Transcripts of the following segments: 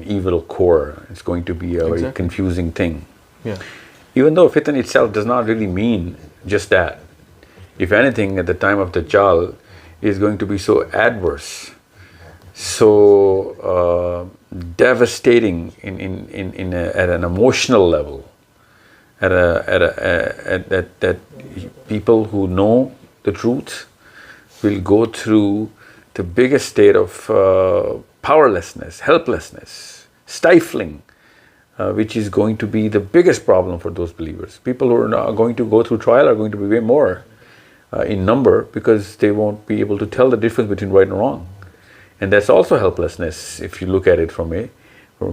evil core. It's going to be a very confusing thing. Yeah. Even though fitan itself does not really mean just that. If anything, at the time of Dajjal, is going to be so adverse, so devastating at an emotional level, that people who know the truth will go through the biggest state of powerlessness, helplessness, stifling, which is going to be the biggest problem for those believers. People who are not going to go through trial are going to be way more in number, because they won't be able to tell the difference between right and wrong. And that's also helplessness, if you look at it from a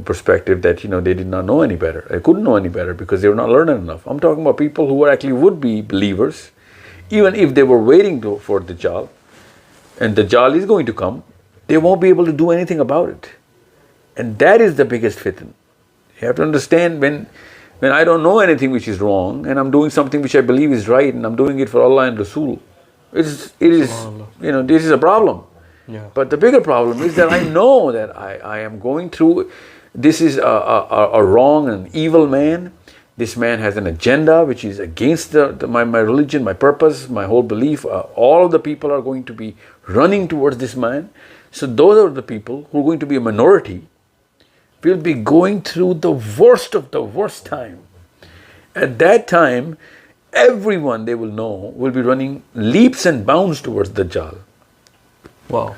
perspective that, they did not know any better. They couldn't know any better because they were not learned enough. I'm talking about people who actually would be believers, even if they were waiting for Dajjal, and Dajjal is going to come, they won't be able to do anything about it. And that is the biggest fitan. You have to understand, when I don't know anything which is wrong, and I'm doing something which I believe is right, and I'm doing it for Allah and Rasul, this is a problem. Yeah. But the bigger problem is that I know that I am going through, this is a wrong and evil man. This man has an agenda which is against my religion, my purpose, my whole belief. All of the people are going to be running towards this man. So those are the people who are going to be a minority, will be going through the worst of the worst time. At that time, everyone they will know will be running leaps and bounds towards Dajjal. Wow.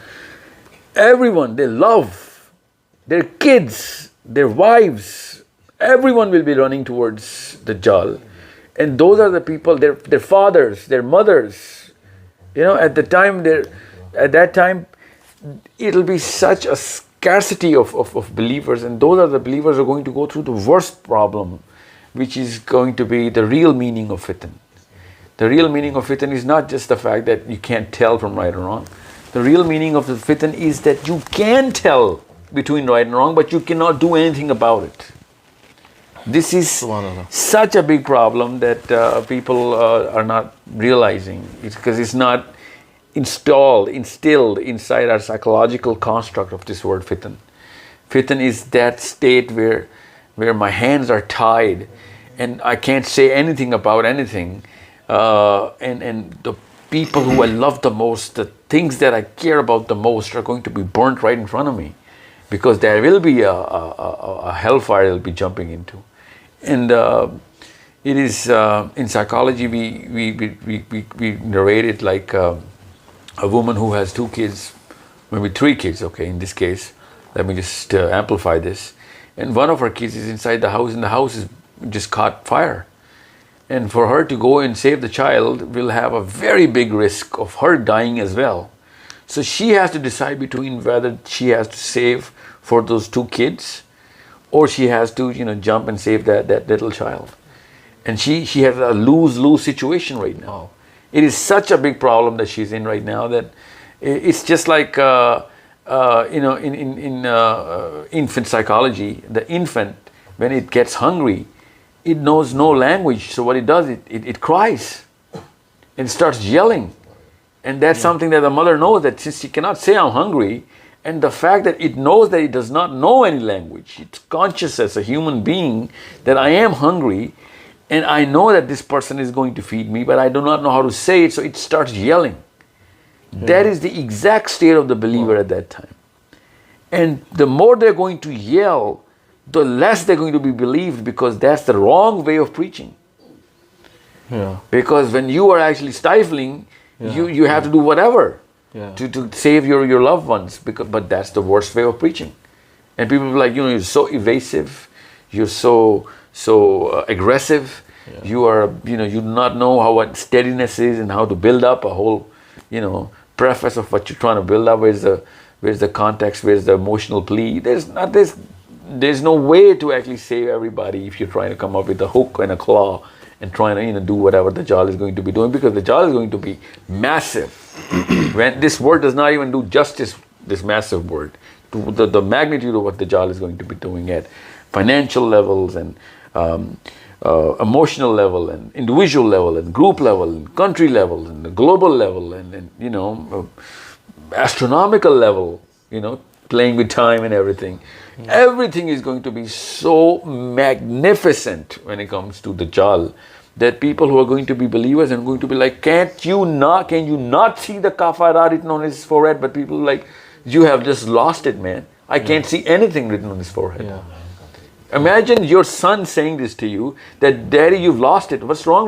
Everyone they love, their kids, their wives, everyone will be running towards Dajjal. And those are the people, their fathers, their mothers. At that time, it'll be such a scarcity of believers, and those are the believers who are going to go through the worst problem, which is going to be the real meaning of fitan. The real meaning of fitan is not just the fact that you can't tell from right or wrong. The real meaning of the fitan is that you can tell between right and wrong, but you cannot do anything about it. This is such a big problem that people are not realizing. It's because it's not instilled inside our psychological construct of this word fitan. Fitan is that state where my hands are tied and I can't say anything about anything. And the people who I love the most, the things that I care about the most, are going to be burnt right in front of me, because there will be a hellfire I'll be jumping into. And it is in psychology we narrate it like a woman who has 2 kids, maybe 3 kids, okay, in this case. Let me just amplify this. And one of her kids is inside the house, and the house is just caught fire. And for her to go and save the child will have a very big risk of her dying as well. So she has to decide between whether she has to save for those 2 kids, or she has to, jump and save that little child. And she has a lose-lose situation right now. Wow. It is such a big problem that she's in right now that it's just like, in infant psychology, the infant, when it gets hungry, it knows no language. So what it does, it cries and starts yelling. And that's something that the mother knows, that since she cannot say I'm hungry, and the fact that it knows that it does not know any language, it's conscious as a human being that I am hungry, and I know that this person is going to feed me, but I do not know how to say it, so it starts yelling. Yeah. That is the exact state of the believer at that time. And the more they're going to yell, the less they're going to be believed, because that's the wrong way of preaching. Yeah. Because when you are actually stifling, you have to do whatever to save your loved ones. But that's the worst way of preaching. And people are like, you're so evasive, you're so aggressive. Yeah. You do not know what steadiness is and how to build up a whole, preface of what you're trying to build up. Where's the context? Where's the emotional plea? There's no way to actually save everybody if you're trying to come up with a hook and a claw and trying to do whatever the Dajjal is going to be doing, because the Dajjal is going to be massive. When this word does not even do justice, this massive word, to the magnitude of what the Dajjal is going to be doing at financial levels and emotional level and individual level and group level and country level and the global level and astronomical level, playing with time and everything. Everything is going to be so magnificent when it comes to Dajjal that people who are going to be believers and going to be like, can you not see the kafara written on his forehead? But people like, you have just lost it, man. I can't see anything written on his forehead. Yeah. Imagine your son saying this to you, that daddy, you've lost it. What's wrong?